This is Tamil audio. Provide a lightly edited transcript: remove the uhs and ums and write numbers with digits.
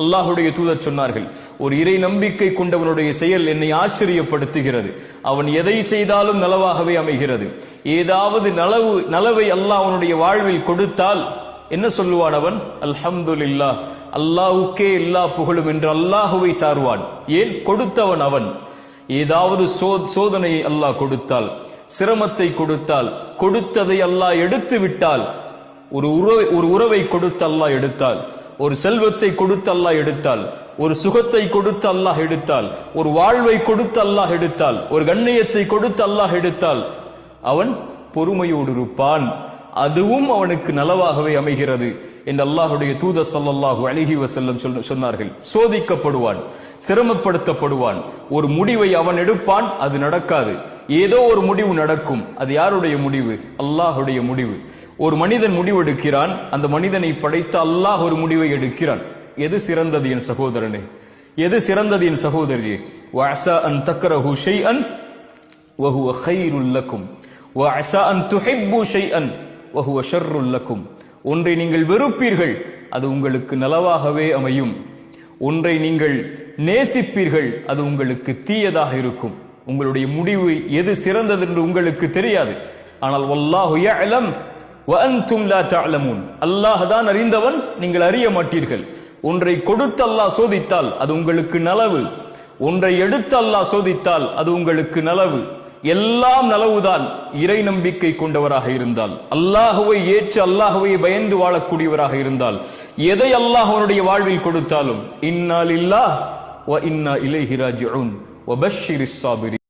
அல்லாஹுடைய தூதர் சொன்னார்கள், ஒரு இறை நம்பிக்கை கொண்டவனுடைய செயல் என்னை ஆச்சரியப்படுத்துகிறது. அவன் எதை செய்தாலும் நலவாகவே அமைகிறது. ஏதாவது நலவை அல்லாஹ் அவனுடைய வாழ்வில் கொடுத்தால் என்ன சொல்லுவான் அவன்? அல்ஹம்துலில்லாஹ், அல்லாஹ்வுக்கே எல்லா புகழும் என்று அல்லாஹுவை சார்வான். ஏன்? கொடுத்தவன் அவன். ஏதாவது சோதனையை அல்லாஹ் கொடுத்தால், சிரமத்தை கொடுத்தால், கொடுத்ததை அல்லாஹ் எடுத்து விட்டால், ஒரு உறவை கொடுத்து அல்லாஹ் எடுத்தால், ஒரு செல்வத்தை கொடுத்து அல்லாஹ் எடுத்தால், ஒரு சுகத்தை கொடுத்து அல்லாஹ் எடுத்தால், ஒரு வாழ்வை கொடுத்து அல்லாஹ் எடுத்தால், ஒரு கண்ணியத்தை கொடுத்து அல்லாஹ் எடுத்தால், அவன் பொறுமையோடு இருப்பான். அதுவும் அவனுக்கு நலவாகவே அமைகிறது என்று அல்லாஹுடைய தூதர் ஸல்லல்லாஹு அலைஹி வஸல்லம் சொன்னார்கள். சோதிக்கப்படுவான், சிரமப்படுத்தப்படுவான், ஒரு முடிவை அவன் எடுப்பான், அது நடக்காது. ஏதோ ஒரு முடிவு நடக்கும். அது யாருடைய முடிவு? அல்லாஹுடைய முடிவு. ஒரு மனிதன் முடிவெடுக்கிறான், அந்த மனிதனை படைத்த அல்லாஹ் ஒரு முடிவை எடுக்கிறான். எது சிறந்தது என் சகோதரனே? எது சிறந்தது என் சகோதரியே? வஅஸா அன் தக்ரஹு ஷைஅன் வஹுவ கைருல் லக்கும் வஅஸா அன் துஹிப்பு ஷைஅன் வஹுவ ஷர்ருல் லக்கும். ஒன்றை நீங்கள் வெறுப்பீர்கள், அது உங்களுக்கு நலவாகவே அமையும். ஒன்றை நீங்கள் நேசிப்பீர்கள், அது உங்களுக்கு தீயதாக இருக்கும். உங்களுடைய முடிவு எது சிறந்தது என்று உங்களுக்கு தெரியாது. ஆனால் வல்லாஹு யஅலம் வ அன்தும் லா தஅலமூன். அல்லாஹ் தான் அறிந்தவன், நீங்கள் அறிய மாட்டீர்கள். ஒன்றை கொடுத்து அல்லாஹ் சோதித்தால் அது உங்களுக்கு நலவு. ஒன்றை எடுத்து அல்லாஹ் சோதித்தால் அது உங்களுக்கு நலவு. எல்லாம் நலவுதான் இறை நம்பிக்கை கொண்டவராக இருந்தால், அல்லாஹுவை ஏற்று அல்லாஹுவை பயந்து வாழக்கூடியவராக இருந்தால். எதை அல்லாஹ் அவனுடைய வாழ்வில் கொடுத்தாலும் இன்னா லில்லாஹ் வ இன்னா இலைஹி ராஜிஊன் வ பஷ்ஷிரிஸ் சாபிரீன்.